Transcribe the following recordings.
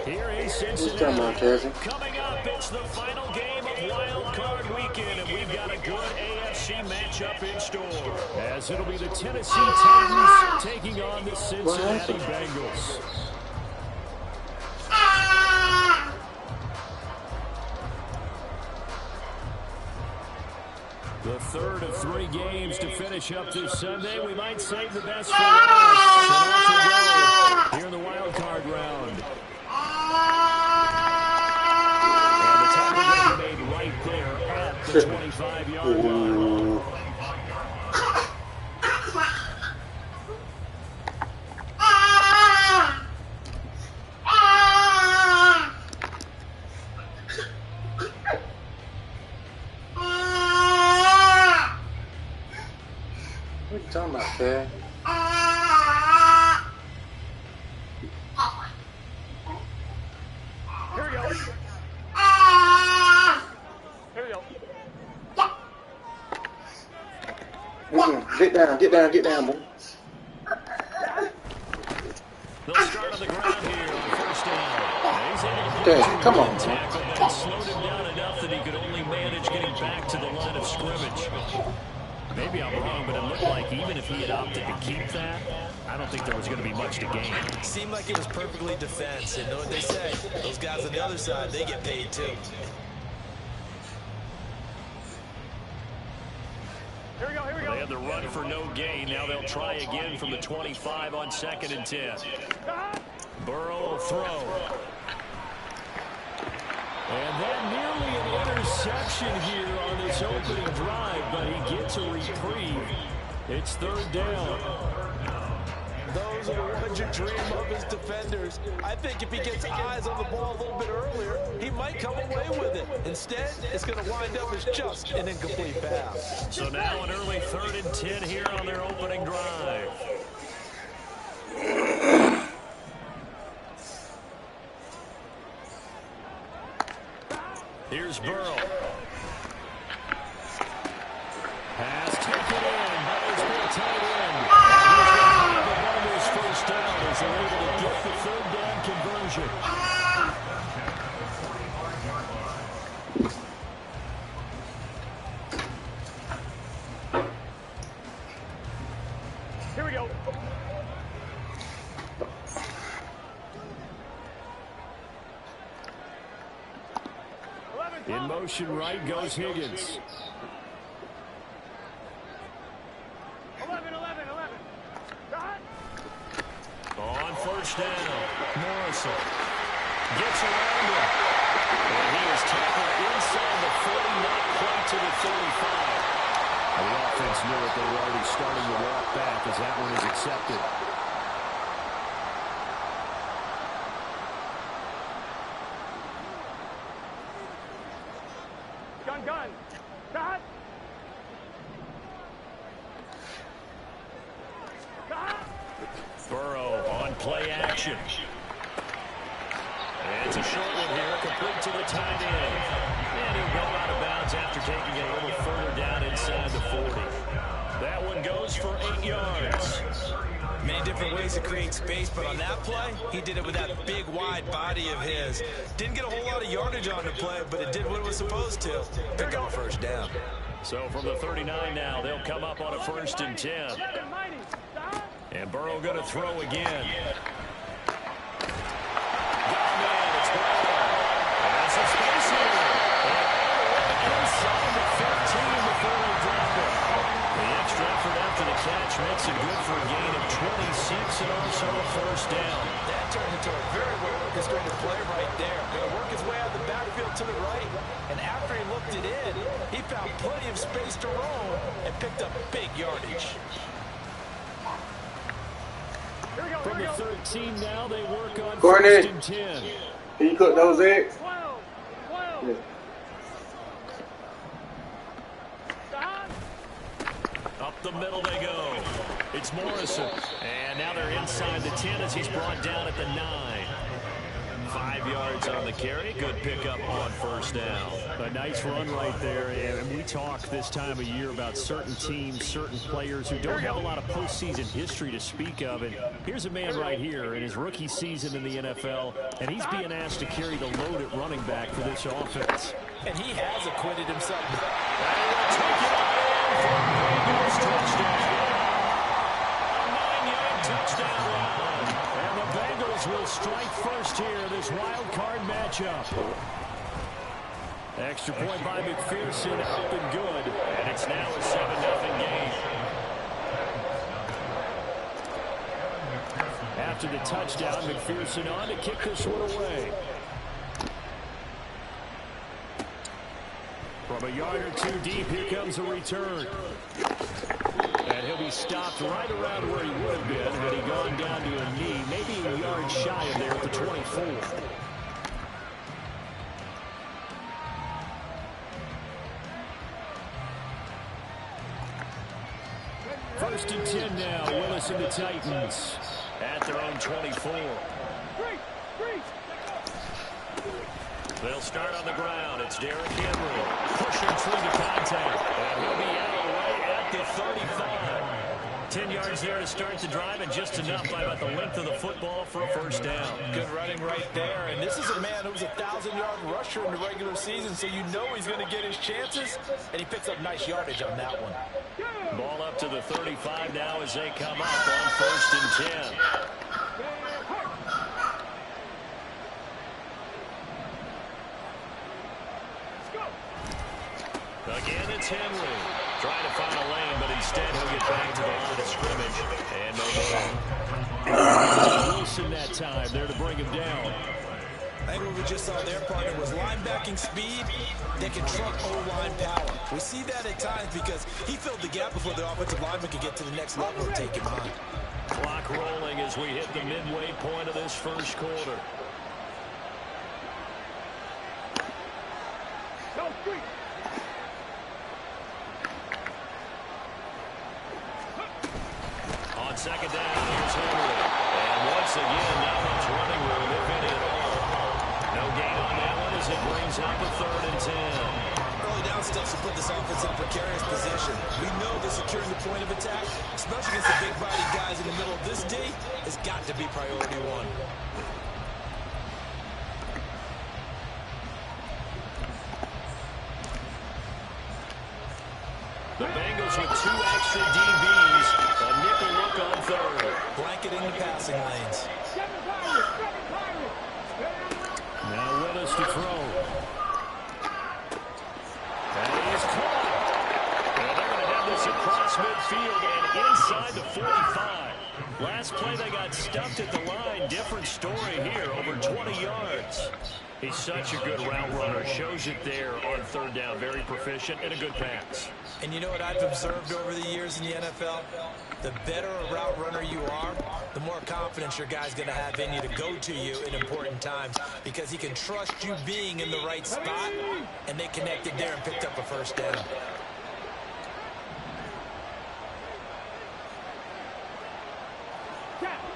Here in Cincinnati. Coming up, it's the final game of Wild Card Weekend, and we've got a good AFC matchup in store, as it'll be the Tennessee Titans taking on the Cincinnati Bengals. The third of 3 games to finish up this Sunday. We might save the best for last. And off we go here in the wild card round. And the tackle will be made right there at the 25-yard line. What are you talking about, Ted? Here we go. Here we go. Get down, boy. They'll start on the ground here on first down. Okay, come on. Tackle, but it slowed him down enough that he could only manage getting back to the line of scrimmage. Maybe I'm wrong, but it looked like even if he had opted to keep that, I don't think there was going to be much to gain. Seemed like it was perfectly defense. And know what they say? Those guys on the other side, they get paid too. Here we go, here we go. They had the run for no gain. Now they'll try again from the 25 on 2nd and 10. Burrow will throw. And then nearly an interception here on this opening drive, but he gets a reprieve. It's 3rd down. Those are the ones you dream of as defenders. I think if he gets eyes on the ball a little bit earlier, he might come away with it. Instead, it's going to wind up as just an incomplete pass. So now an early 3rd and 10 here on their opening drive. Here's Burrow. Pass taken in. Burrow's been tight end. And he's going to have the Bengals first down as they're able to get the 3rd down conversion. Here we go. In motion right goes Higgins. 11. On first down, Morrison gets around him. And he is tackled inside the 40, not quite to the 35. The offense knew it. They were already starting to walk back as that one is accepted. Gun. Cut. Burrow on play action. And it's a short one here, complete to the tight end. And he'll go out of bounds after taking it a little further down inside the 40. That one goes for 8 yards. Many different ways to create space, but on that play, he did it with that big, wide body of his. Didn't get a whole lot of yardage on the play, but it did what it was supposed to. Pick up a first down. So from the 39 now, they'll come up on a 1st and 10. And Burrow going to throw again. It's Burrow. That's a space here. Inside the 15 before they drop it. The extra effort after the catch makes it good for a gain of 26 and also a first down. That turned into a very well-orchestrated play right there. Going to work his way out of the backfield to the right. And after he looked it in, he found plenty of space to roam and picked up big yardage. From the 13 now, they work on Courtney, 1st and 10. can you cook those eggs? 12. Yeah. Up the middle they go. It's Morrison. And now they're inside the 10 as he's brought down at the 9. 5 yards yards on the carry. Good pickup on first down. A nice run right there. And we talk this time of year about certain teams, certain players who don't have a lot of postseason history to speak of. And here's a man right here in his rookie season in the NFL, and he's being asked to carry the load at running back for this offense. And he has acquitted himself. Bengals touchdown. A 9-yard touchdown run. And the Bengals will strike first here, this wild card matchup. Extra point by McPherson, up and good. And it's now a 7-0 game. After the touchdown, McPherson on to kick this one away. From a yard or two deep, here comes a return. And he'll be stopped right around where he would have been had he gone down to a knee, maybe a yard shy of there at the 24. First and 10 now, Willis and the Titans At their own 24. They'll start on the ground. It's Derrick Henry pushing through the contact. And he'll be out right at the 35. 10 yards there to start the drive, and just enough by about the length of the football for a first down. Good running right there. And this is a man who was a 1,000-yard rusher in the regular season, so you know he's going to get his chances. And he picks up nice yardage on that one. Ball up to the 35 now as they come up on first and 10. Again, it's Henry. Trying to find a lane, but instead he'll get back to the line of scrimmage. And no more. Wilson that time there to bring him down. I think what we just saw there, partner, was linebacking speed that can trump O-line power. We see that at times because he filled the gap before the offensive lineman could get to the next level and take him on. Clock rolling as we hit the midway point of this first quarter. On second down, here's Henry. And once again, not much running room, if any at all. No gain on that one as it brings up a 3rd and 10. Early down steps to put this offense in a precarious position. We know that securing the point of attack, especially against the big-bodied guys in the middle of this D, has got to be priority one. The Bengals with 2 extra DBs. A nickel look on 3rd. Blanketing the passing lanes. Now Willis to throw. And he's caught. And they're going to have this across midfield and inside the 45. Last play they got stuffed at the line. Different story here, over 20 yards. He's such a good route runner. Shows it there on 3rd down. Very proficient and a good pass. And you know what I've observed over the years in the NFL? The better a route runner you are, the more confidence your guy's going to have in you to go to you in important times because he can trust you being in the right spot, and they connected there and picked up a first down.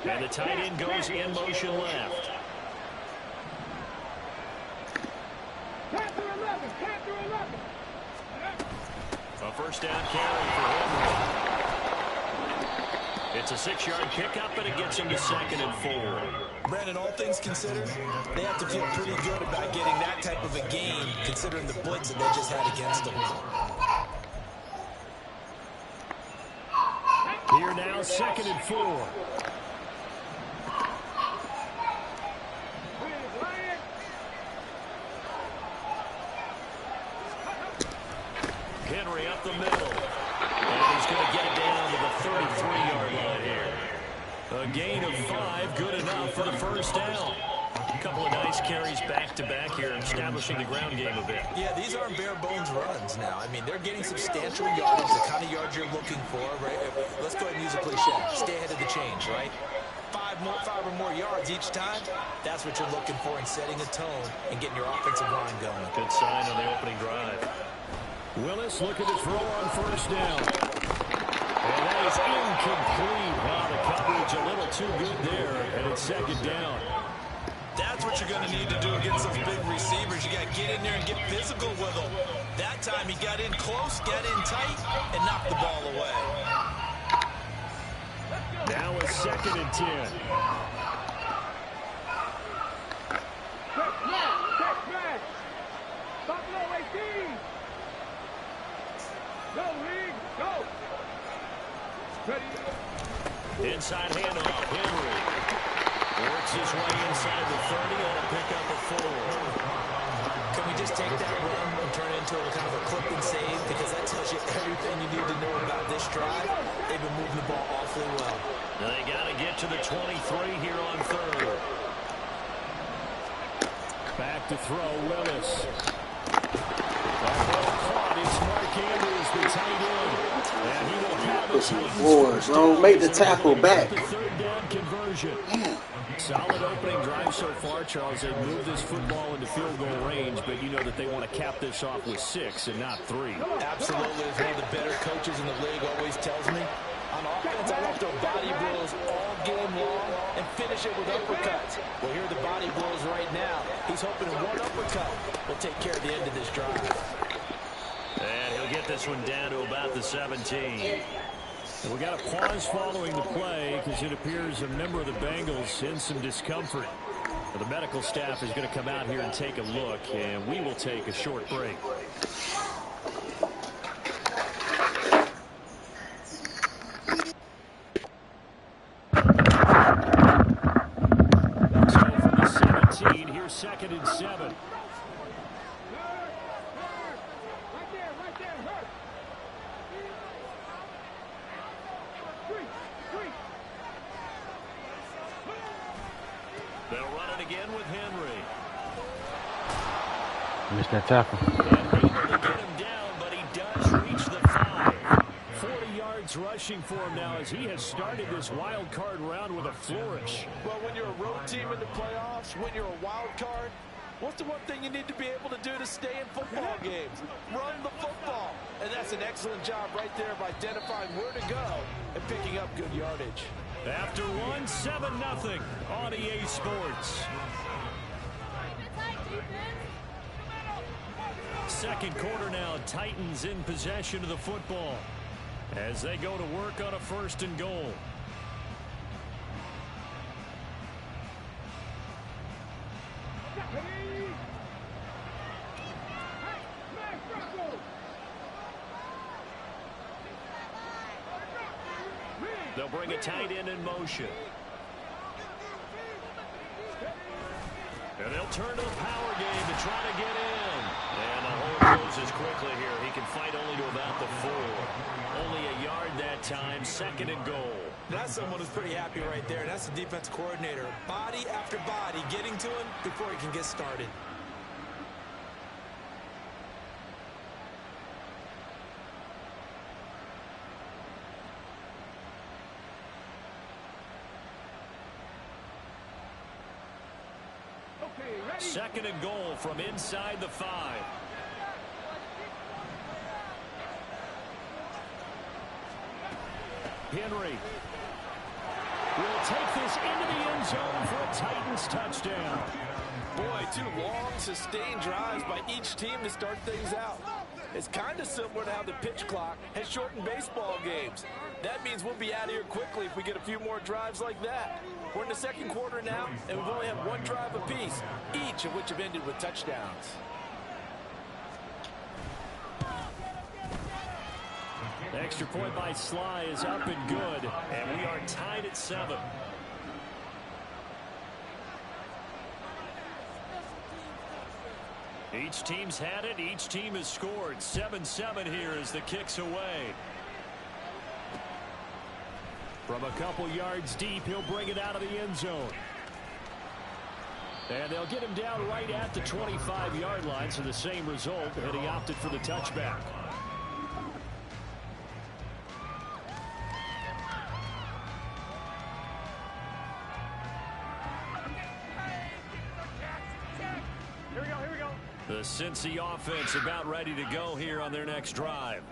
And the tight end goes in motion left. A first down carry for Henry. It's a 6-yard pickup, and it gets him to 2nd and 4. Brandon, all things considered, they have to feel pretty good about getting that type of a gain considering the blitz that they just had against them. Here now, 2nd and 4. Henry up the middle. And he's going to get it down to the 33-yard line here. A gain of 5, good enough for the first down. A couple of nice carries back-to-back here, establishing the ground game a bit. Yeah, these aren't bare-bones runs now. I mean, they're getting substantial yardage, the kind of yards you're looking for, right? Let's go ahead and use a cliche. Stay ahead of the change, right? 5 or more yards each time, that's what you're looking for in setting a tone and getting your offensive line going. Good sign on the opening drive. Willis looking to throw on first down. And that is incomplete. Wow, the coverage a little too good there, and it's 2nd down. That's what you're going to need to do against those big receivers. You got to get in there and get physical with them. That time he got in close, got in tight, and knocked the ball away. Now a 2nd and 10. Inside handoff, Henry. Works his way inside the 30 on a pickup of 4. Can we just take that run and turn it into a kind of a clip and save? Because that tells you everything you need to know about this drive. They've been moving the ball awfully well. Now they got to get to the 23 here on 3rd. Back to throw, Willis. That ball caught. It's Mark Andrews, the tight end. And he will have Put some boards, bro. Make the tackle back. The 3rd down conversion. Solid opening drive so far, Charles. They've moved this football into field goal range, but you know that they want to cap this off with 6 and not 3. Absolutely. As one of the better coaches in the league always tells me, on offense, I want to throw body blows all game long and finish it with uppercuts. Well, here are the body blows right now. He's hoping one uppercut will take care of the end of this drive. And he'll get this one down to about the 17. And we got a pause following the play because it appears a member of the Bengals in some discomfort. Well, the medical staff is going to come out here and take a look, and we will take a short break. So from the 17, here's 2nd and 7. They'll run it again with Henry. Missed that tackle. And able to get him down, but he does reach the 5. 40 yards rushing for him now as he has started this wild card round with a flourish. Well, when you're a road team in the playoffs, when you're a wild card, what's the one thing you need to be able to do to stay in football games? Run the football. And that's an excellent job right there of identifying where to go and picking up good yardage. After 7-0 on EA Sports. 2nd quarter now, Titans in possession of the football as they go to work on a 1st and goal. They'll bring a tight end in motion. And they'll turn to the power game to try to get in. And the hole closes quickly here. He can fight only to about the 4. Only a yard that time. 2nd and goal. That's someone who's pretty happy right there. That's the defense coordinator. Body after body getting to him before he can get started. Second and goal from inside the 5. Henry will take this into the end zone for a Titans touchdown. Boy, 2 long, sustained drives by each team to start things out. It's kind of similar to how the pitch clock has shortened baseball games. That means we'll be out of here quickly if we get a few more drives like that. We're in the 2nd quarter now, and we've only had 1 drive apiece, each of which have ended with touchdowns. The extra point by Sly is up and good, and we are tied at 7. Each team's had it. Each team has scored. 7-7 here as the kick's away. From a couple yards deep, he'll bring it out of the end zone. And they'll get him down right at the 25-yard line, so the same result, and he opted for the touchback. The Cincy offense about ready to go here on their next drive.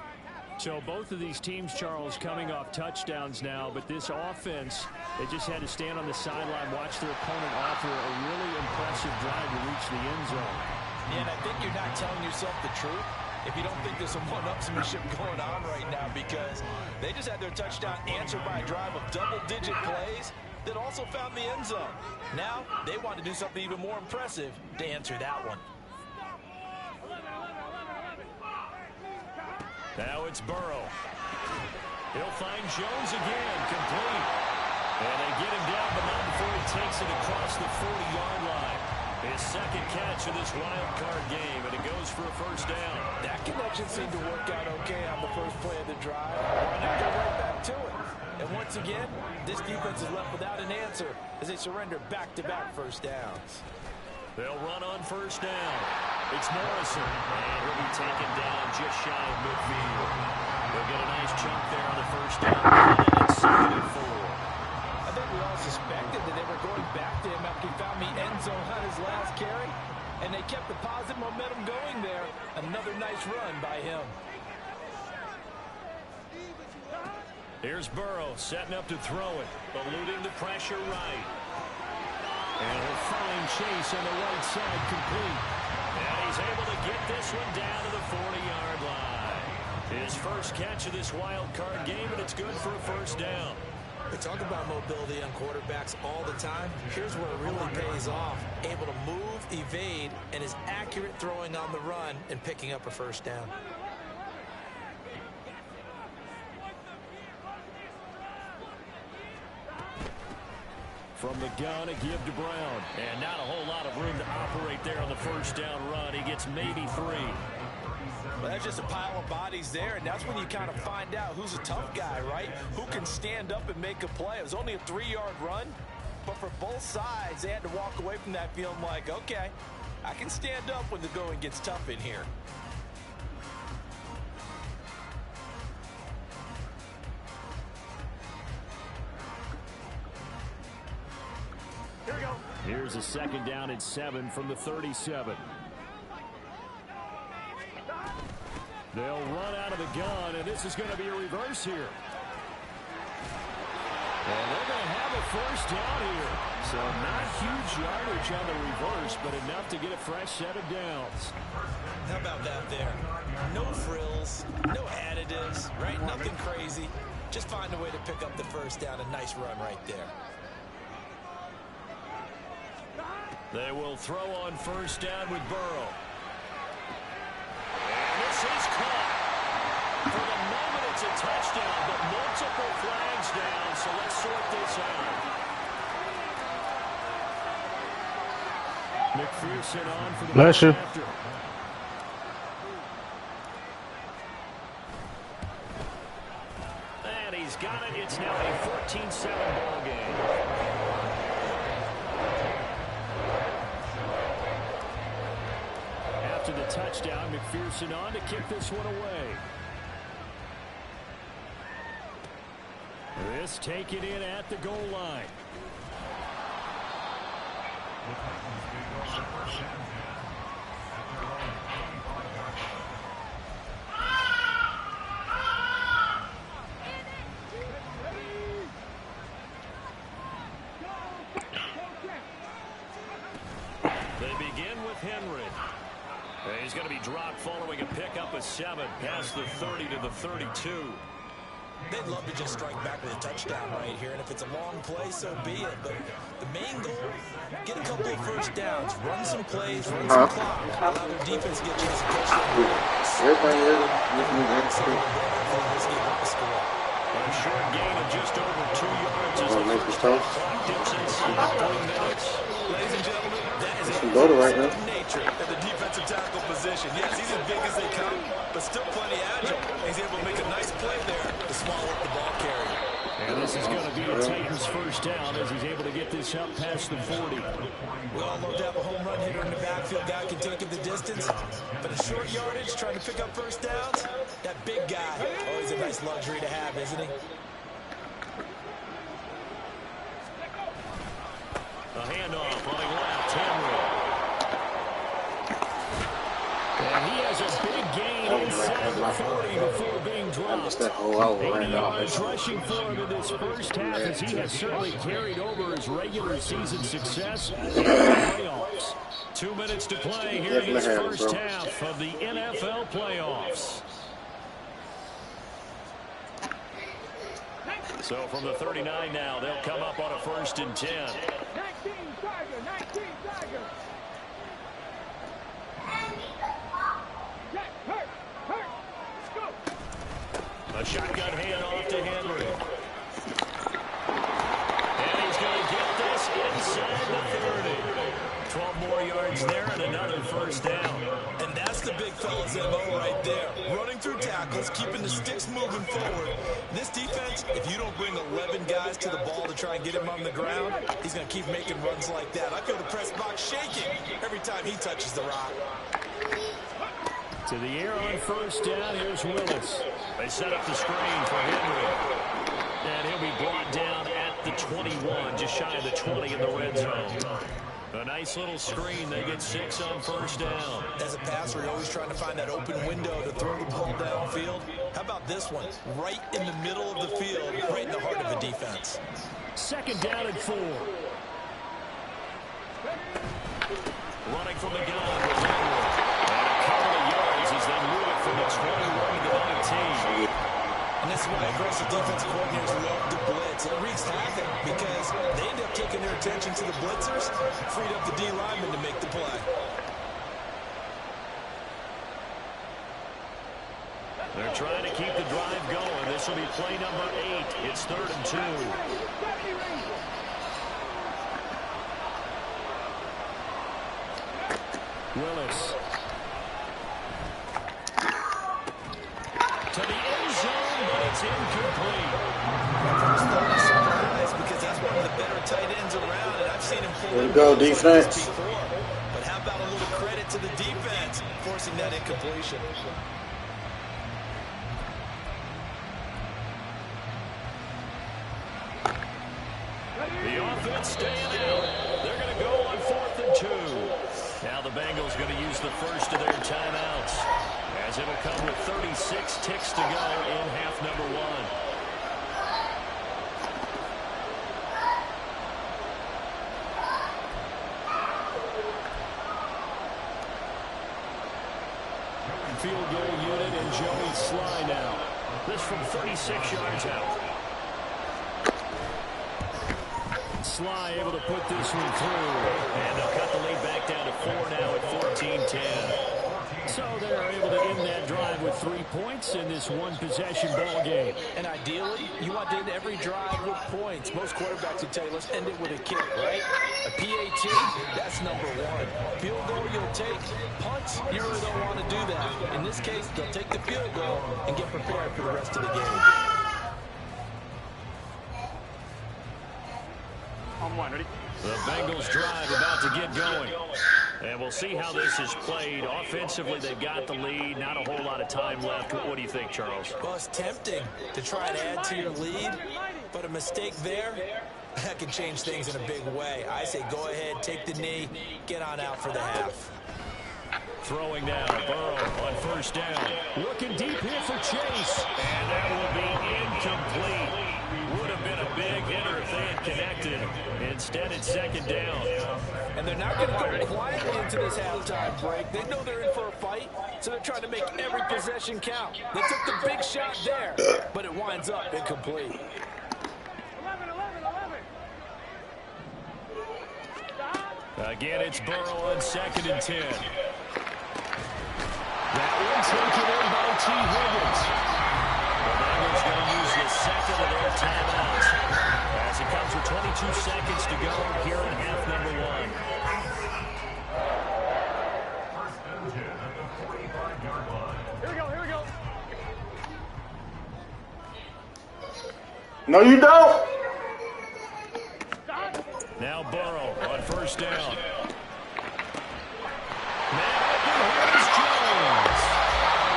So both of these teams, Charles, coming off touchdowns now, but this offense, they just had to stand on the sideline, watch their opponent offer a really impressive impressive drive to reach the end zone. Yeah, and I think you're not telling yourself the truth if you don't think there's some one-upsmanship going on right now, because they just had their touchdown answered by a drive of double-digit plays that also found the end zone. Now they want to do something even more impressive to answer that one. Now it's Burrow. He'll find Jones again, complete. And they get him down, but not before he takes it across the 40-yard line. His second catch of this wild card game, and it goes for a first down. That connection seemed to work out okay on the first play of the drive. And they go right back to it. And once again, this defense is left without an answer as they surrender back-to-back first downs. They'll run on first down. It's Morrison, and he'll be taken down just shy of midfield. They'll get a nice chunk there on the first down. And it's 2nd and 4. I think we all suspected that they were going back to him after he found the end zone on his last carry, and they kept the positive momentum going there. Another nice run by him. Here's Burrow setting up to throw it, eluding the pressure right. And he'll find Chase on the right side, complete. And he's able to get this one down to the 40-yard line. His first catch of this wild card game, and it's good for a first down. We talk about mobility on quarterbacks all the time. Here's where it really pays off. Able to move, evade, and is accurate throwing on the run and picking up a first down. From the gun, a give to Brown. And not a whole lot of room to operate there on the first down run. He gets maybe 3. Well, that's just a pile of bodies there, and that's when you kind of find out who's a tough guy, right? Who can stand up and make a play. It was only a 3-yard run, but for both sides, they had to walk away from that feeling like, okay, I can stand up when the going gets tough in here. Here we go. Here's a 2nd down and 7 from the 37. They'll run out of the gun, and this is going to be a reverse here. And they're going to have a first down here. So not huge yardage on the reverse, but enough to get a fresh set of downs. How about that there? No frills, no additives, right? Nothing crazy. Just find a way to pick up the first down. A nice run right there. They will throw on first down with Burrow. And this is caught. For the moment, it's a touchdown, but multiple flags down, so let's sort this out. McPherson on for the Bless you. after. And he's got it. It's now a 14-7 ball game. After the touchdown, McPherson on to kick this one away. This taken in at the goal line. They begin with Henry. He's going to be dropped following a pickup of 7 past the 30 to the 32. They'd love to just strike back with a touchdown right here, and if it's a long play, so be it. But the main goal, get a couple of first downs, run some plays, run some clock, allow their defense to get you some touchdowns. A short gain of just over 2 yards as the first half dips inside 3 minutes. Ladies and gentlemen, that is a nature of the defensive tackle position. Yes, he's as big as they come, but still plenty agile. He's able to make a nice play there to swallow up the ball carrier. And this is going to be the Titans' first down as he's able to get this up past the 40. We all love to have a home run hitter in the backfield. Guy can take it the distance. But a short yardage, trying to pick up first downs, that big guy, always a nice luxury to have, isn't he? A handoff running left, Henry. And he has a big gain inside the 40 before being dropped. 80 yards rushing for him in this first half as he has certainly carried over his regular season success in the playoffs. 2 minutes to play here in this first half of the NFL playoffs. So from the 39 now, they'll come up on a 1st and 10. 19 Tiger, 19 Tiger. Hurt. Let's go. A shotgun handoff to Henry. And he's going to get this inside the 30. 12 more yards there and another 1st down. And that's the big fella's MO right there. Running through tackles, keeping the sticks moving forward. This defense, if you don't bring 11 guys to the ball to try and get him on the ground, he's going to keep making runs like that. I feel the press box shaking every time he touches the rock. To the air on 1st down, here's Willis. They set up the screen for Henry. And he'll be brought down at the 21, just shy of the 20 in the red zone. A nice little screen. They get 6 on 1st down. As a passer, you're always trying to find that open window to throw the ball downfield. How about this one? Right in the middle of the field, right in the heart of a defense. 2nd down and 4. Running from the gun with Henry. And a couple of yards as they move it from the 21 to the 19. And this is why aggressive defensive coordinators love to blitz. It wreaks havoc because they end up taking their attention to the blitzers, freed up the D lineman to make the play. They're trying to keep the drive going. This will be play number 8. It's 3rd and 2. Willis. To the end zone, but it's incomplete. First thought is surprise because that's one of the better tight ends around, and I've seen him pull There you go, defense. before. But how about a little credit to the defense forcing that incompletion? The offense staying out. They're going to go on 4th and 2. Now the Bengals going to use the first of their timeouts, as it'll come with 36 ticks to go in half number 1. Field goal unit and Joey Sly now. This from 36 yards out. Sly able to put this one through. And they'll cut the lead back down to 4 now at 14-10. So they're able to end that drive with 3 points in this one-possession ball game. And ideally, you want to end every drive with points. Most quarterbacks would tell you, let's end it with a kick, right? A PAT, that's number 1. Field goal you'll take. Punts, you really don't want to do that. In this case, they'll take the field goal and get prepared for the rest of the game. On 1, ready? The Bengals drive about to get going. And we'll see how this is played. Offensively, they've got the lead. Not a whole lot of time left. What do you think, Charles? Well, it's tempting to try and add to your lead, but a mistake there, that can change things in a big way. I say go ahead, take the knee, get on out for the half. Throwing now, Burrow on 1st down. Looking deep here for Chase. And that will be incomplete. Would have been a big hitter if they had connected. Instead, it's 2nd down. And they're not going to go quietly into this halftime break. They know they're in for a fight, so they're trying to make every possession count. They took the big shot there, but it winds up incomplete. 11. Again, it's Burrow on 2nd and 10. That one taken in by T. Higgins. The Bengals going to use the 2nd of their timeouts as it comes with 22 seconds to go here in half number 1. Here we go. No, you don't. Now Burrow on 1st down. Now here's Jones.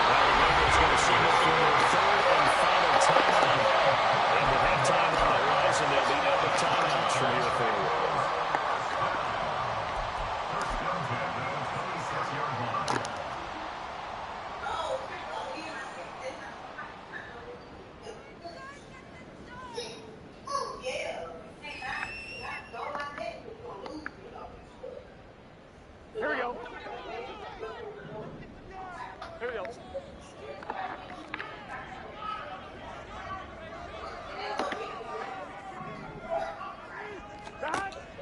Well, the Bengals going to signal for their 3rd and final timeout. And with halftime on the horizon, they'll be out of timeouts from here forward.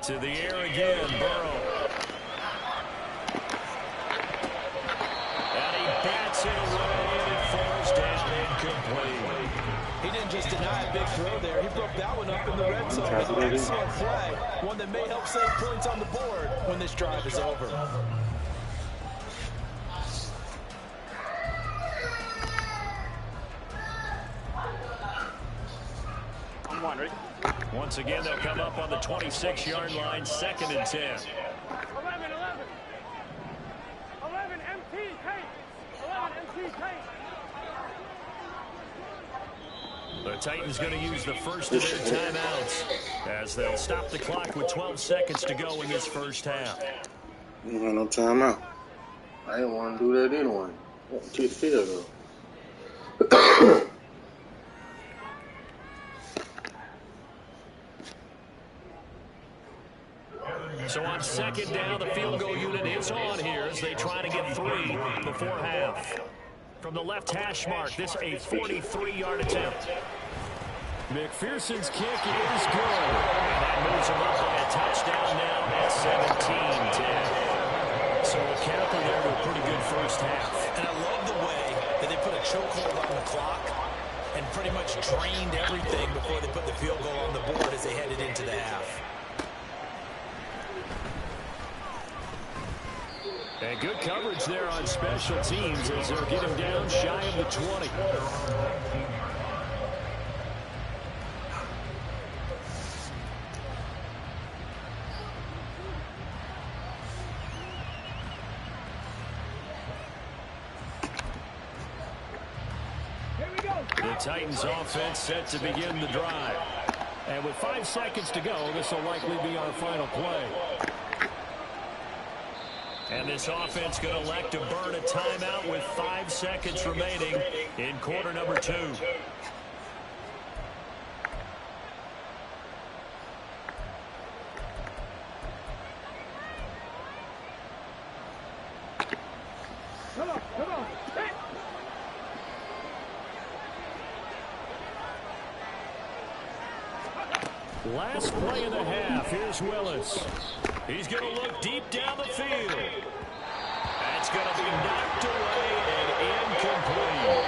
To the air again, Burrow. And he bats it away, and it falls down incomplete. He didn't just deny a big throw there. He broke that one up in the red zone. Excellent play. One that may help save points on the board when this drive is over. I'm one, ready? Once again, they'll come up on the 26-yard line, 2nd and 10. 11, MT, Tate. 11, MT, Tate. The Titans going to use the first of their timeouts as they'll stop the clock with 12 seconds to go in this first half. You don't have no timeout. I didn't want to do that anyway. I want to kick field goal. So on 2nd down, the field goal unit is on here as they try to get 3 before half. From the left hash mark, this a 43-yard attempt. McPherson's kick is good. And that moves him up by a touchdown now at 17-10. So a counter there with a pretty good first half. And I love the way that they put a chokehold on the clock and pretty much drained everything before they put the field goal on the board as they headed into the half. And good coverage there on special teams as they'll get him down shy of the 20. The Titans offense set to begin the drive. And with 5 seconds to go, this will likely be our final play. And this offense going to elect to burn a timeout with 5 seconds remaining in quarter number 2. Come on, come on. Hey. Last play of the half. Here's Willis. He's going to look deep down the field. That's going to be knocked away and incomplete.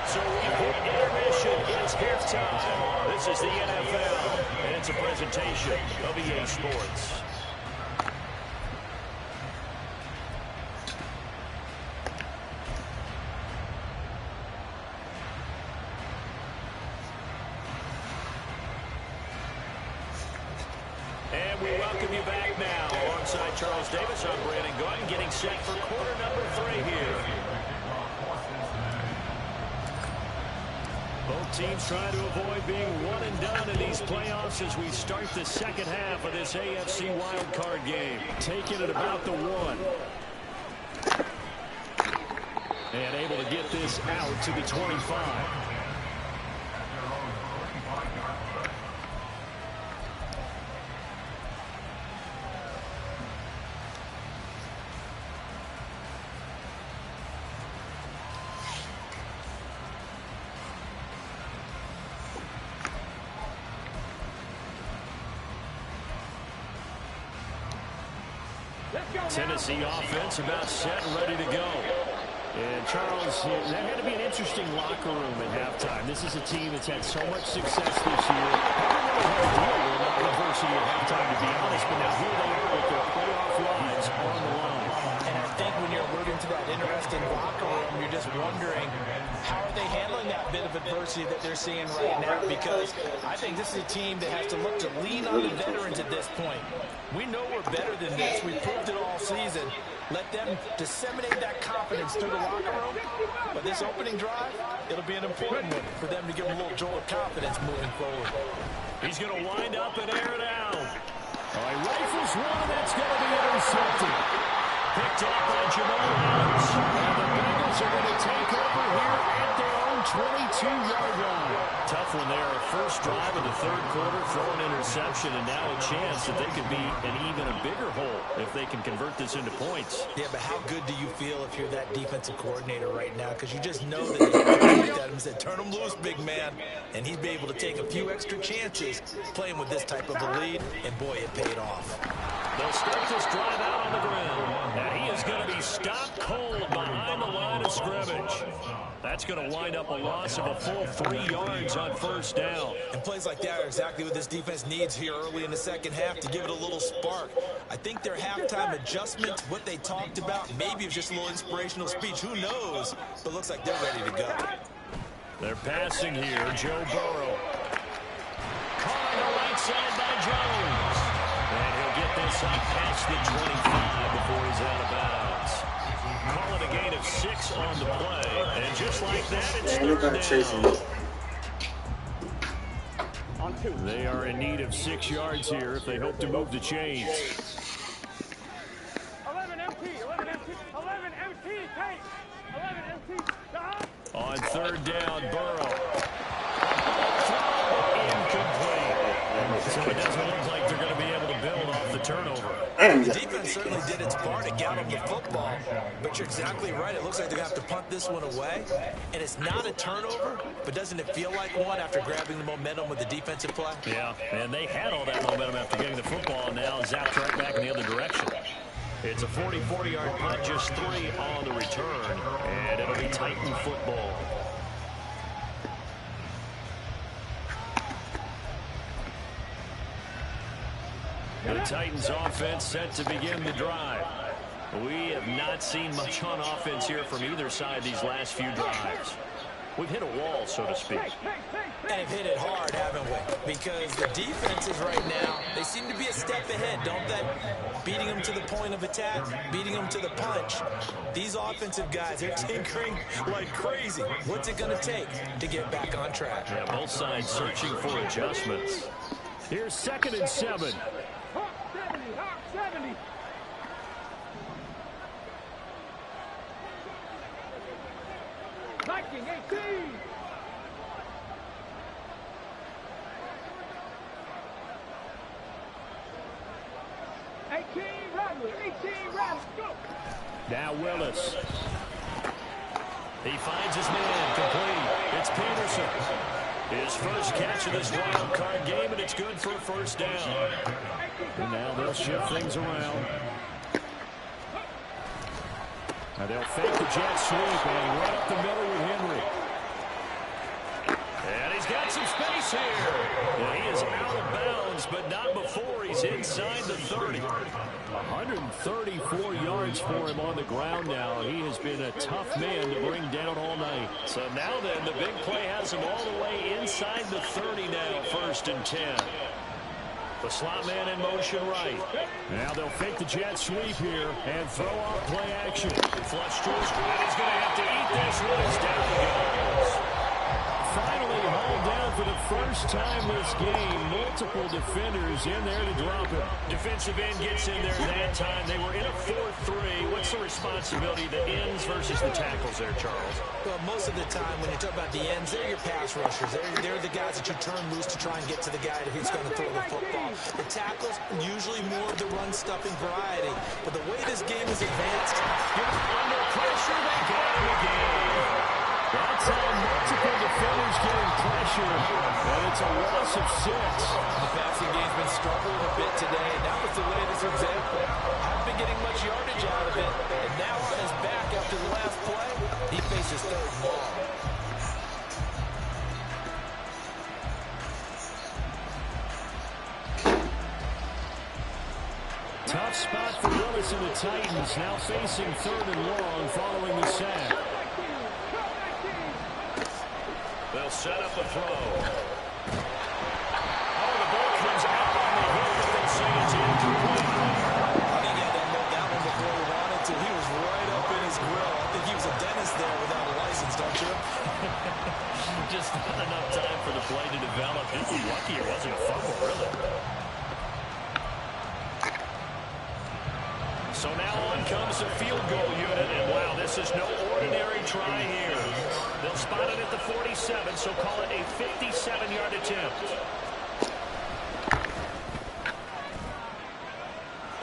So we've hit intermission. It's halftime. This is the NFL, and it's a presentation of EA Sports. And we welcome you back now. Alongside Charles Davis, I'm Brandon Gordon, getting set for quarter number 3 here. Both teams trying to avoid being one and done in these playoffs as we start the second half of this AFC wildcard game. Taking it about the 1. And able to get this out to the 25. Tennessee offense about set and ready to go. And Charles, that had to be an interesting locker room at halftime. This is a team that's had so much success this year. Haven't really had to deal with a lot of adversity at halftime, to be honest, but now here they are with their playoff lives on the line. And I think when you're alluding to that interesting locker room, you're just wondering how are they handling that bit of adversity that they're seeing right now, because I think this is a team that has to look to lean on the veterans at this point. We know we're better than this. We've proved it all season. Let them disseminate that confidence through the locker room. But this opening drive, it'll be an important one for them to give them a little jolt of confidence moving forward. He's going to wind up and air it out. He rifles one, that's going to be intercepted. Picked up by Jamal Adams. And the Bengals are going to take over here at their own 22-yard line. Tough one there. First drive of the third quarter, throw an interception, and now a chance that they could be in even a bigger hole if they can convert this into points. Yeah, but how good do you feel if you're that defensive coordinator right now? Because you just know that he looked at him and said, turn him loose, big man. And he'd be able to take a few extra chances playing with this type of a lead, and boy, it paid off. They'll start this drive out on the ground. And he is going to be stopped cold behind the line of scrimmage. That's going to wind up a loss of a full 3 yards on first down. And plays like that are exactly what this defense needs here early in the second half to give it a little spark. I think their halftime adjustment, what they talked about, maybe it's just a little inspirational speech. Who knows? But looks like they're ready to go. They're passing here. Joe Burrow. Caught on the right side by Jones. And he'll get this up past the 25 before he's out of bounds. Call it a gain of 6 on the play. And just like that, it's third down. They are in need of 6 yards here if they hope to move the chains. 11 MT, 11 MT, 11 MT, Kate. 11 MT, on third down, Burrow. Throw incomplete. So it doesn't look like they're going to be able to build off the turnover. The defense certainly did its part to get them the football, but you're exactly right. It looks like they're going to have to punt this one away, and it's not a turnover, but doesn't it feel like one after grabbing the momentum with the defensive play? Yeah, and they had all that momentum after getting the football, and now zapped right back in the other direction. It's a 44-yard punt, just 3 on the return, and it'll be Titan football. The Titans offense set to begin the drive. We have not seen much on offense here from either side these last few drives. We've hit a wall, so to speak. And have hit it hard, haven't we? Because the defenses right now, they seem to be a step ahead, don't they? Beating them to the point of attack, beating them to the punch. These offensive guys, they're tinkering like crazy. What's it going to take to get back on track? Yeah, both sides searching for adjustments. Here's 2nd and 7. 70. Viking 18. Go. Now Willis. He finds his man complete. It's Peterson. His first catch of this wild card game, and it's good for a first down. And now they'll shift things around. Now they'll fake the jet sweep and right up the middle with Henry. And he's got some space here. And he is out of bounds, but not before he's inside the 30. 134 yards for him on the ground now. He has been a tough man to bring down all night. So now then, the big play has him all the way inside the 30 now, 1st and 10. The slot man in motion right. Now they'll fake the jet sweep here and throw off play action. Flush to his right. He's going to have to eat this one. It's down he goes. Finally hauled down for the first time this game. Multiple defenders in there to drop him. Defensive end gets in there that time. They were in a 4-3. What's the responsibility of the ends versus the tackles there, Charles? Well, most of the time when you talk about the ends, they're your pass rushers. They're the guys that you turn loose to try and get to the guy who's going to throw the football. The tackles, usually more of the run-stuffing variety. But the way this game is advanced, you're under pressure. They got him again. That's how multiple defenders getting pressure, and it's a loss of 6. The passing game's been struggling a bit today, and that was the latest example. Haven't been getting much yardage out of it, and now on his back after the last play, he faces 3rd and long. Tough spot for Willis and the Titans, now facing 3rd and long following the sack. They'll set up a throw. Oh, the ball comes out on the hit, but they say it's incomplete. I think he had to admit that one before he wanted to. He was right up in his grill. I think he was a dentist there without a license, don't you? Just not enough time for the play to develop. He's lucky it wasn't a fumble, really. So now on comes the field goal unit, and wow, this is no ordinary try here. They'll spot it at the 47, so call it a 57-yard attempt.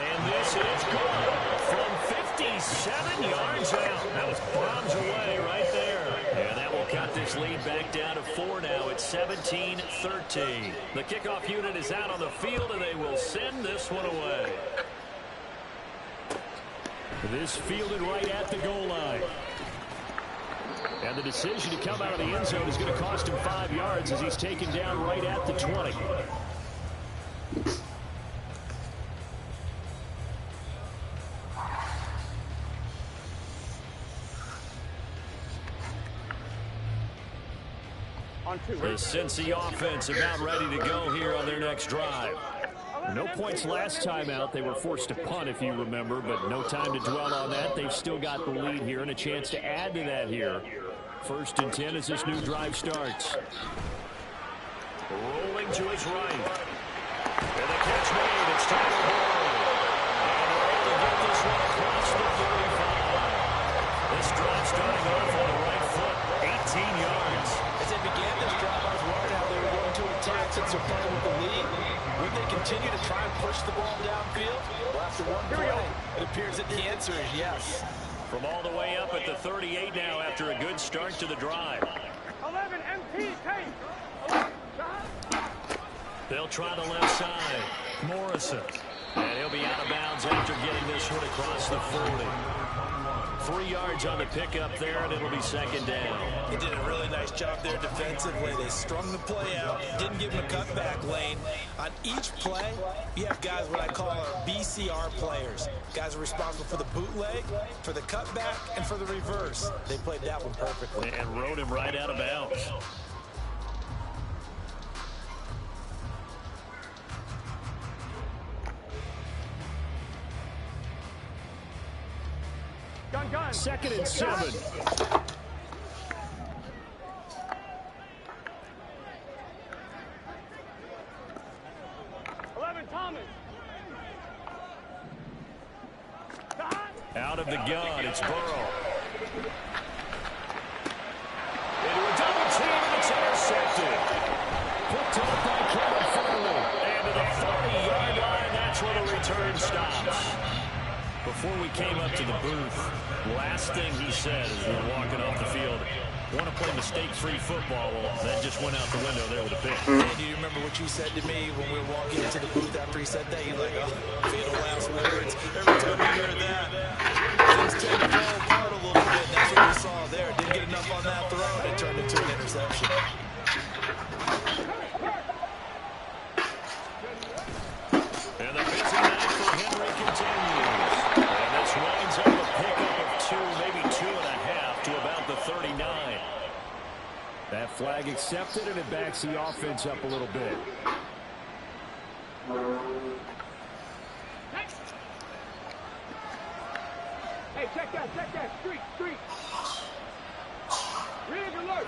And this is good from 57 yards out. That was bombs away right there. And that will cut this lead back down to 4 now. It's 17-13. The kickoff unit is out on the field, and they will send this one away. This fielded right at the goal line. And the decision to come out of the end zone is going to cost him 5 yards as he's taken down right at the 20. The Cincy offense about ready to go here on their next drive. No points last time out. They were forced to punt, if you remember, but no time to dwell on that. They've still got the lead here and a chance to add to that here. 1st and 10 as this new drive starts. Rolling to his right. And the catch made. It's Tyler Boyd. And they're able to get this one across the 45. This drive starting off on the right foot. 18 yards. As they began this drive, I was worried how they were going to attack since they're playing with the lead. Would they continue to try and push the ball downfield? Well, after one play, it appears that the answer is yes. From all the way up at the 38 now after a good start to the drive. 11 MT, take. They'll try the left side. Morrison. And he'll be out of bounds after getting this one across the 40. 3 yards on the pickup there, and it'll be 2nd down. They did a really nice job there defensively. They strung the play out, didn't give him a cutback lane. On each play, you have guys what I call BCR players. Guys are responsible for the bootleg, for the cutback, and for the reverse. They played that one perfectly. And rode him right out of bounds. Gun. 2nd and 7. 11 Thomas. Out of the gun, it's Burrow. Into a double team, and it's intercepted. Picked up by Kevin Farley. And to the 40-yard line, that's where the return stops. Before we came up to the booth, last thing he said as we were walking off the field, want to play mistake-free football. Well, that just went out the window there with a pick. And do you remember what you said to me when we were walking into the booth after he said that? You're like, oh, fatal last words. Every time you hear that, things tend to fall apart a little bit. That's what we saw there. Didn't get enough on that throw, and it turned into an interception. And the busy night for Henry continues. And this winds up a pickup of 2, maybe 2.5 to about the 39. That flag accepted, and it backs the offense up a little bit. Hey, check that. Street. Rig alert.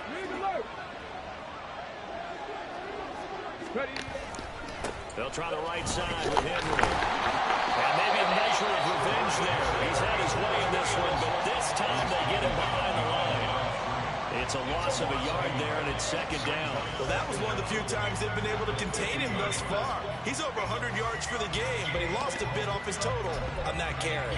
Ready. They'll try the right side with Henry. And maybe a measure of revenge there. He's had his way in this one, but this time they get him behind the line. It's a loss of a yard there, and it's 2nd down. Well, that was one of the few times they've been able to contain him thus far. He's over 100 yards for the game, but he lost a bit off his total on that carry.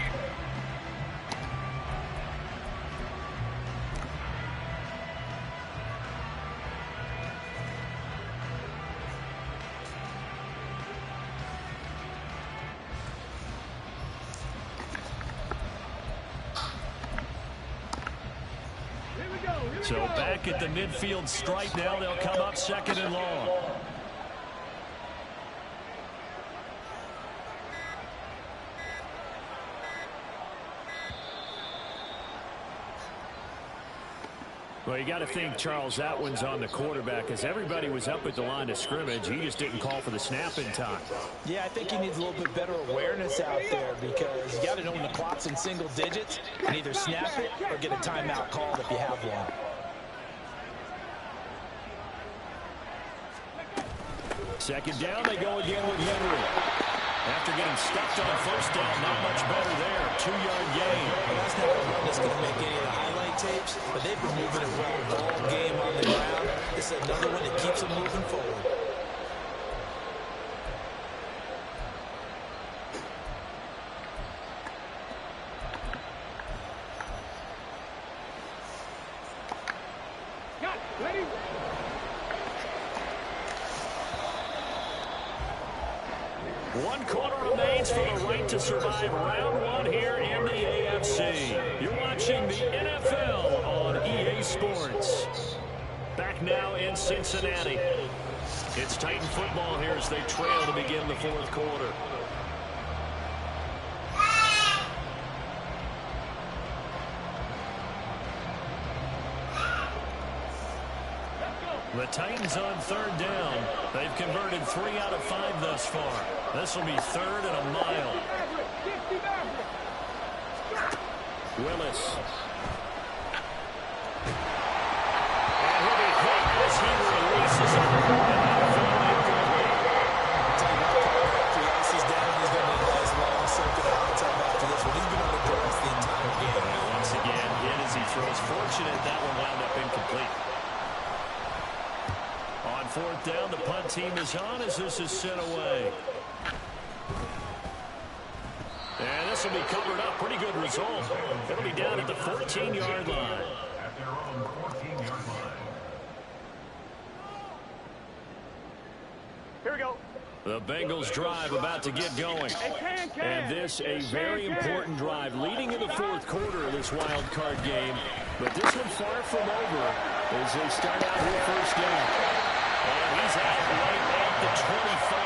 So back at the midfield stripe now, they'll come up 2nd and long. Well, you got to think, Charles, that one's on the quarterback as everybody was up at the line of scrimmage. He just didn't call for the snap in time. Yeah, I think he needs a little bit better awareness out there because you got to know when the clock's in single digits and either snap it or get a timeout called if you have one. Second down, they go again with Henry. After getting stuffed on first down, not much better there. 2-yard gain. Well, that's not a run that's going to make any of the highlight tapes, but they've been moving it well all game on the ground. This is another one that keeps them moving forward. Ready? One quarter remains for the right to survive round one here in the AFC. You're watching the NFL on EA Sports. Back now in Cincinnati. It's Titan football here as they trail to begin the fourth quarter. The Titans on third down. They've converted 3 out of 5 thus far. This will be third and a mile. Willis. And he'll be hit as he releases it. Once again, hit as he throws. Fortunate that one wound up incomplete. On fourth down, the punt team is on as this is sent away. And this will be covered up. Pretty good result. It'll be down at the 14-yard line. Here we go. The Bengals drive about to get going. And this a very important drive leading in the fourth quarter of this wild card game. But this one far from over as they start out here first down. And he's out right at the 25.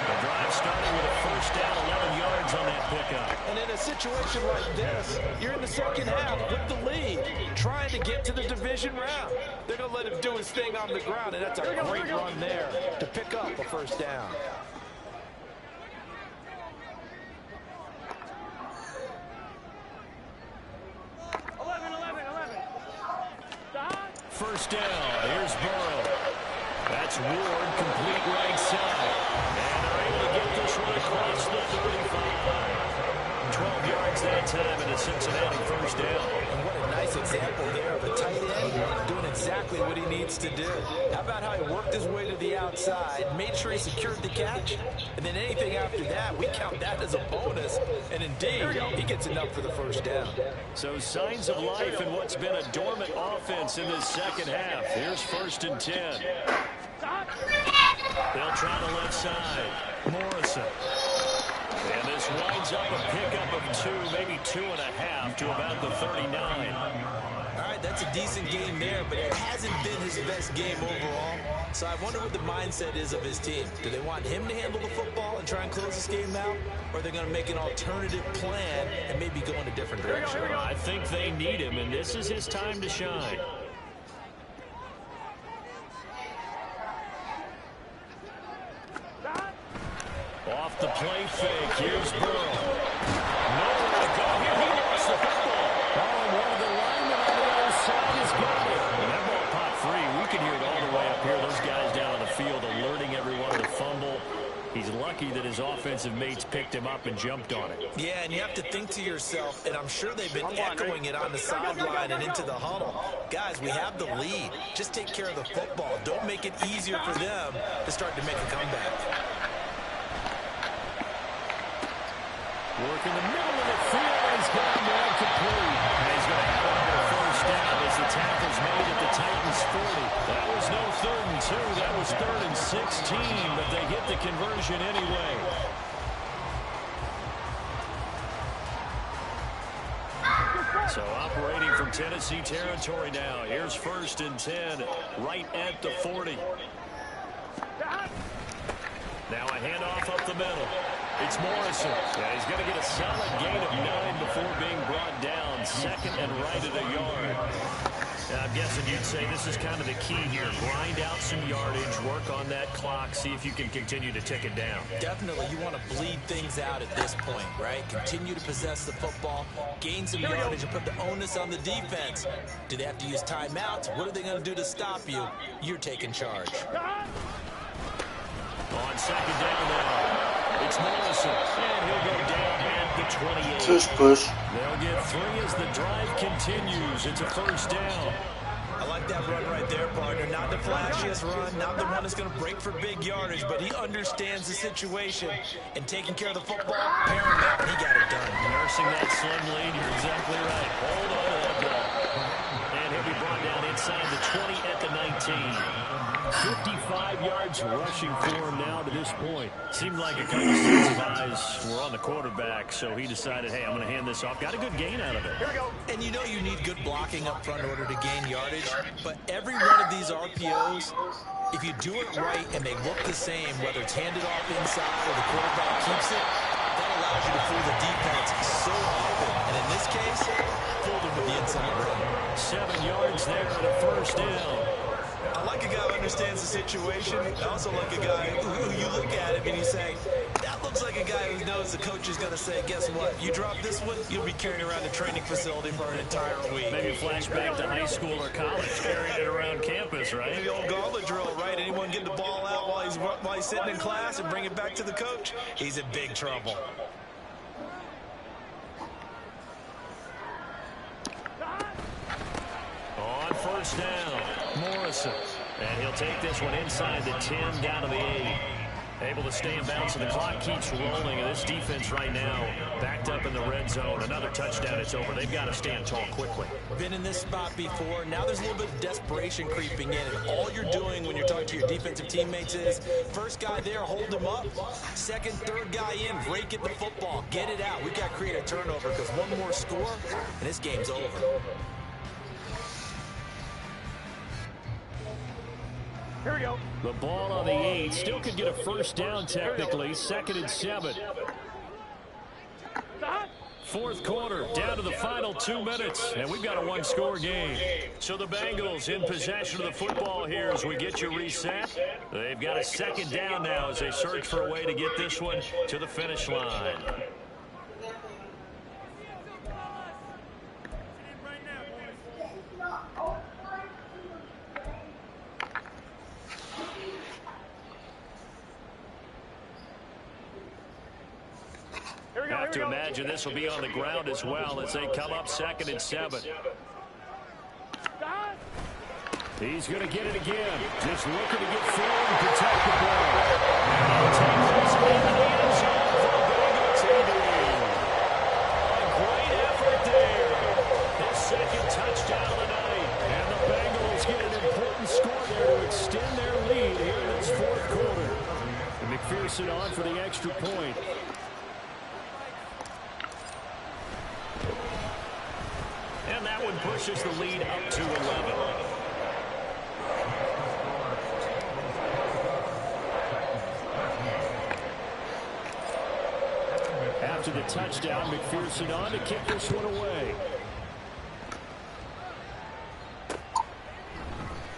The drive starting with a first down, 11 yards on that pickup. And in a situation like this, you're in the second half with the lead, trying to get to the division round. They're going to let him do his thing on the ground, and that's a great run there to pick up a first down. First down. Here's Burrow. That's Ward, complete right side. And they're able to get this one across the 35. 12 yards that time in a Cincinnati first down. And what a nice example there of a tight end doing exactly what he needs to do. How about how he worked his way to the outside, made sure he secured the catch, and then anything after that, we count that as a bonus. And indeed, he gets enough for the first down. So signs of life in what's been a dormant offense in this second half. Here's first and 10. They'll try the left side. Morrison. And this winds up a pickup of 2, maybe 2.5 to about the 39. All right, that's a decent game there, but it hasn't been his best game overall. So I wonder what the mindset is of his team. Do they want him to handle the football and try and close this game out? Or are they going to make an alternative plan and maybe go in a different direction? I think they need him, and this is his time to shine. Off the play fake. Here's Burrow. Nowhere to go here. He lost the football. Oh, and one of the linemen on the other side has got it. And that ball popped free. We can hear it all the way up here. Those guys down on the field alerting everyone to the fumble. He's lucky that his offensive mates picked him up and jumped on it. Yeah, and you have to think to yourself, and I'm sure they've been echoing it on the sideline and into the huddle. Guys, we have the lead. Just take care of the football. Don't make it easier for them to start to make a comeback. Work in the middle of the field, and he's got one complete. And he's going to have another first down as the tackle's made at the Titans' 40. That was no 3rd and 2. That was 3rd and 16, but they get the conversion anyway. So operating from Tennessee territory now. Here's first and 10, right at the 40. Now a handoff up the middle. It's Morrison. Yeah, he's going to get a solid gain of 9 before being brought down. Second and right at a yard. Now, I'm guessing you'd say this is kind of the key here. Grind out some yardage, work on that clock, see if you can continue to tick it down. Definitely, you want to bleed things out at this point, right? Continue to possess the football, gain some yardage, and put the onus on the defense. Do they have to use timeouts? What are they going to do to stop you? You're taking charge. On second down now. It's Morrison, and he'll go down at the 28. Tush push. They'll get 3 as the drive continues. It's a first down. I like that run right there, partner. Not the flashiest run, not the one that's going to break for big yardage, but he understands the situation and taking care of the football, paramount. He got it done. Nursing that slim lead, you're exactly right. Hold on to that ball. And he'll be brought down inside the 20 at the 19. 55 yards rushing for him now to this point. Seemed like a couple sets of eyes were on the quarterback, so he decided, hey, I'm going to hand this off. Got a good gain out of it. Here we go. And you know you need good blocking up front in order to gain yardage, but every one of these RPOs, if you do it right and they look the same, whether it's handed off inside or the quarterback keeps it, that allows you to fool the defense so often. And in this case, fooled him with the inside run. 7 yards there at a first down. I like a guy who understands the situation. I also like a guy who you look at him and you say, that looks like a guy who knows the coach is going to say, guess what? You drop this one, you'll be carrying around the training facility for an entire week. Maybe a flashback to high school or college, carrying it around campus, right? Maybe the old gauntlet drill, right? Anyone get the ball out while he's sitting in class and bring it back to the coach? He's in big trouble. On first down, Morrison. And he'll take this one inside the 10, down to the 8. Able to stay in bounds, and the clock keeps rolling. And this defense right now backed up in the red zone. Another touchdown, it's over. They've got to stand tall quickly. Been in this spot before. Now there's a little bit of desperation creeping in. And all you're doing when you're talking to your defensive teammates is, first guy there, hold him up. Second, third guy in, rake it the football. Get it out. We've got to create a turnover because one more score, and this game's over. Here we go. The ball on the 8. Still could get a first down technically. 2nd and 7. Fourth quarter, down to the final 2 minutes, and we've got a one-score game. So the Bengals in possession of the football here as we get you reset. They've got a 2nd down now as they search for a way to get this one to the finish line. Have to imagine this will be on the ground as well as they come up 2nd and 7. He's going to get it again. Just looking to get forward and protect the ball. And he'll take this into the end zone for a Bengals lead. A great effort there. His 2nd touchdown of the night. And the Bengals get an important score there to extend their lead here in this 4th quarter. And McPherson on for the extra point. And that one pushes the lead up to 11. After the touchdown, McPherson on to kick this one away.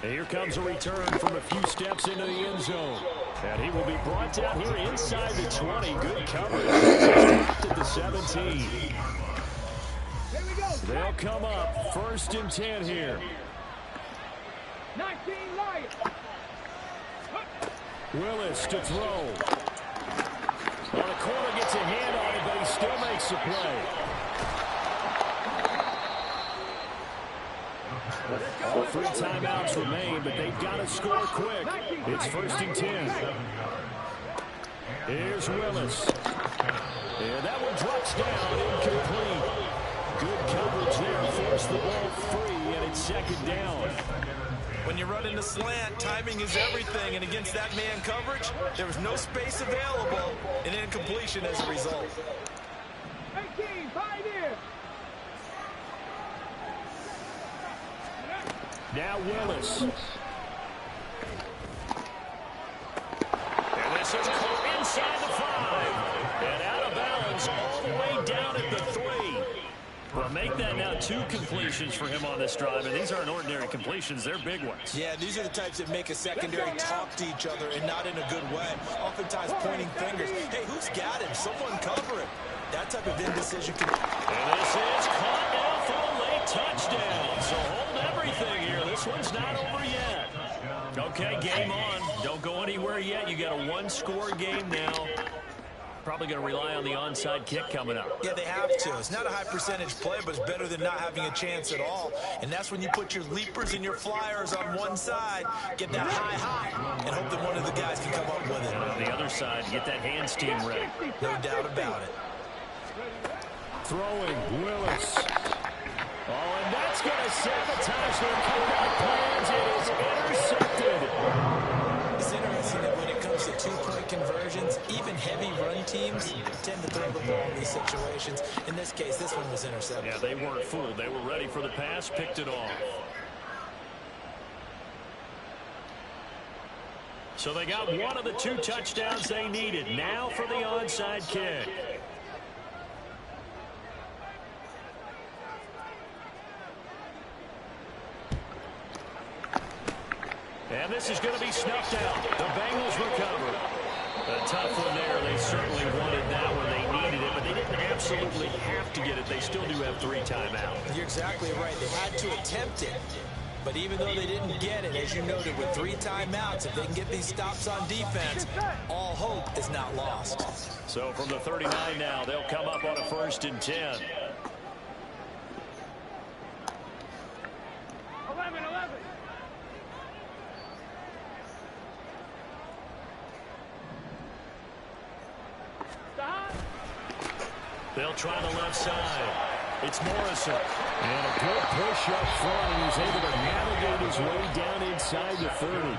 And here comes a return from a few steps into the end zone. And he will be brought down here inside the 20. Good coverage. Dropped at the 17. They'll come up 1st and 10 here. 19 Lions. Willis to throw. Well, the corner gets a hand on it, but he still makes the play. Well, 3 timeouts remain, but they've got to score quick. It's 1st and 10. Here's Willis. And that one drops down, incomplete. Good coverage there, force the ball free, and it's 2nd down. When you run in the slant, timing is everything, and against that man coverage, there was no space available, and incompletion as a result. 18, 5 in. Now Willis. And this is caught inside the 5. And out of bounds all the way down at the 3. Well, make that now 2 completions for him on this drive, and these aren't ordinary completions. They're big ones. Yeah, these are the types that make a secondary talk to each other and not in a good way. Oftentimes pointing fingers. Hey, who's got him? Someone cover him. That type of indecision can... And this is caught now for a late touchdown. So hold everything here. This one's not over yet. Okay, game on. Don't go anywhere yet. You got a one-score game now. probably going to rely on the onside kick coming up. Yeah, they have to. It's not a high percentage play, but it's better than not having a chance at all. And that's when you put your leapers and your flyers on one side, get that high hop, and hope that one of the guys can come up with it. And on the other side, get that hands team ready. No doubt about it. Throwing, Willis. Oh, and that's going to sabotage their comeback plans. It is intercepted. It's interesting that when it comes to two-point conversions, even heavy run teams tend to throw the ball in these situations. In this case, this one was intercepted. Yeah, they weren't fooled. They were ready for the pass, picked it off. So they got one of the 2 touchdowns they needed. Now for the onside kick. And this is going to be snuffed out. The Bengals recover. A tough one there. They certainly wanted that one. They needed it, but they didn't absolutely have to get it. They still do have 3 timeouts. You're exactly right. They had to attempt it. But even though they didn't get it, as you noted, with 3 timeouts, if they can get these stops on defense, all hope is not lost. So from the 39 now, they'll come up on a 1st and 10. 11. Stop. They'll try the left side. It's Morrison. And a good push up front, and he's able to navigate his way down inside the 30.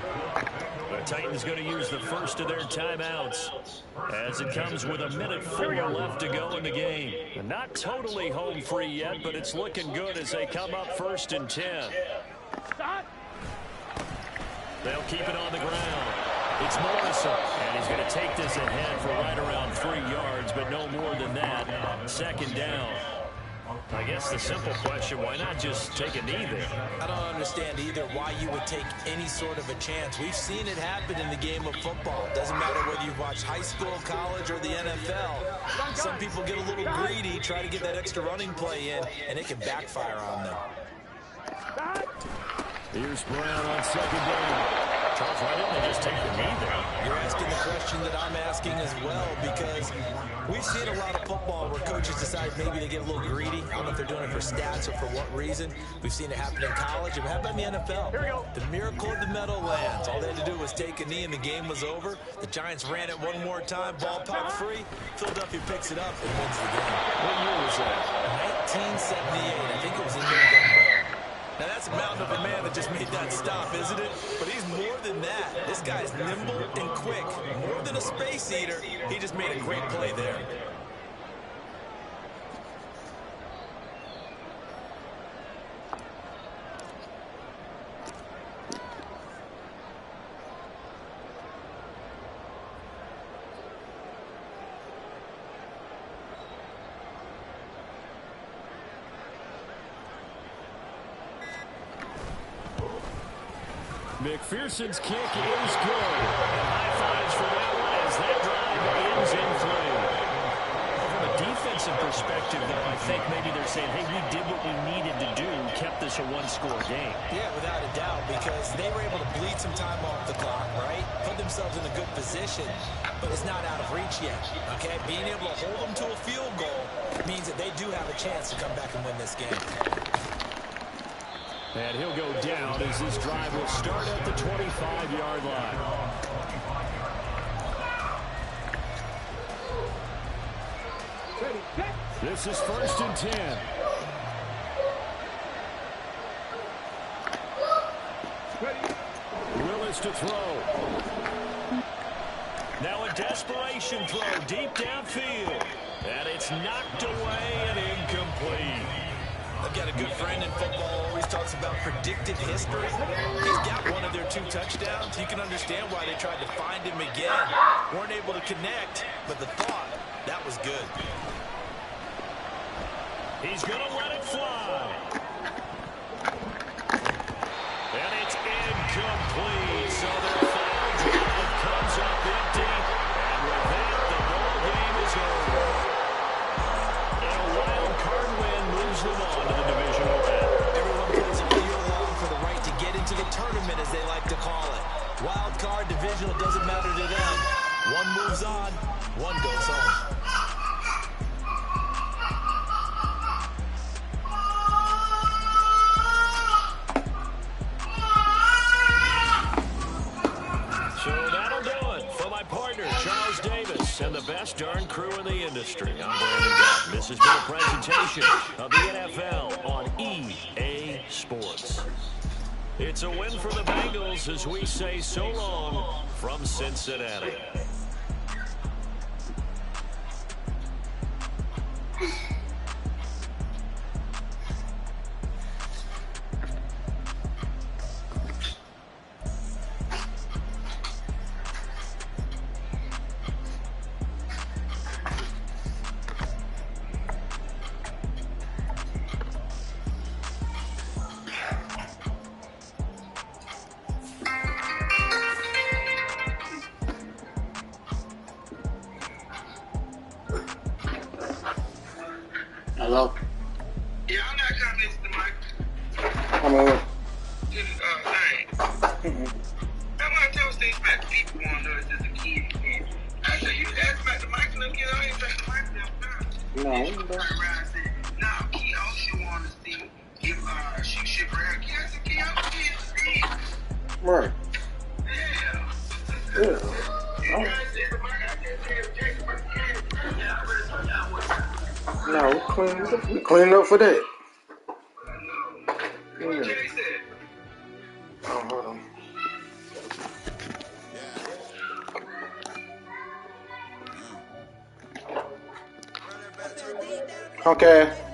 The Titans going to use the first of their timeouts as it comes with 1:04 left to go in the game. And not totally home free yet, but it's looking good as they come up 1st and 10. Stop. They'll keep it on the ground. It's Morrison, and he's going to take this ahead for right around 3 yards, but no more than that. 2nd down. I guess the simple question, why not just take a knee there? I don't understand either why you would take any sort of a chance. We've seen it happen in the game of football. It doesn't matter whether you've watched high school, college, or the NFL. Some people get a little greedy, try to get that extra running play in, and it can backfire on them. Here's Brown on 2nd down. Charles, why didn't they just take the knee there? You're asking the question that I'm asking as well, because we've seen a lot of football where coaches decide maybe they get a little greedy. I don't know if they're doing it for stats or for what reason. We've seen it happen in college. It happened in the NFL. Here we go. The miracle of the Meadowlands. All they had to do was take a knee and the game was over. The Giants ran it one more time. Ball popped free. Philadelphia picks it up and wins the game. What year was that? 1978. I think it was in November. Now, that's a mountain of a man that just made that stop, isn't it? But he's more than that. This guy's nimble and quick. More than a space eater, he just made a great play there. McPherson's kick is good. And high fives for that one as that drive ends in flame. From a defensive perspective, though, I think maybe they're saying, hey, we did what we needed to do, kept this a 1-score game. Yeah, without a doubt, because they were able to bleed some time off the clock, right? Put themselves in a good position, but it's not out of reach yet, okay? Being able to hold them to a field goal means that they do have a chance to come back and win this game. And he'll go down as this drive will start at the 25-yard line. This is 1st and 10. Willis to throw. Now a desperation throw deep downfield. And it's knocked away and incomplete. I've got a good friend in football, always talks about predicted history. He's got one of their 2 touchdowns. You can understand why they tried to find him again. Weren't able to connect, but the thought, that was good. He's going to let it fly. And it's incomplete. So their final drive comes up empty. And with that, the ball game is over. And a wild card win moves them on to the divisional round. Everyone plays all year long for the right to get into the tournament, as they like to call it. Wild card, divisional, doesn't matter to them. One moves on, one goes home. So that'll do it for my partner, Charles Davis, and the best darn crew in the industry. I'm Brandon Gatt. This has been a presentation of the NFL on EA Sports. It's a win for the Bengals as we say so long from Cincinnati. Hello? Yeah, I'm not coming to the mic. I'm over. To the thing. I'm gonna tell things back. People want to know it's just a kid again. I said, you ask about the mic and them kids, I ain't back the mic them. No, And she turned around and said, nah, Key, all she want to see if she ship her hair. Key, I said, Key, I'm a kid to see. right. Yeah. Yeah. You guys said the mic, I just said, Jacob, but yeah, I already told y'all what time. No, we cleaned up for that. What Jay said? Oh, hold on. Okay.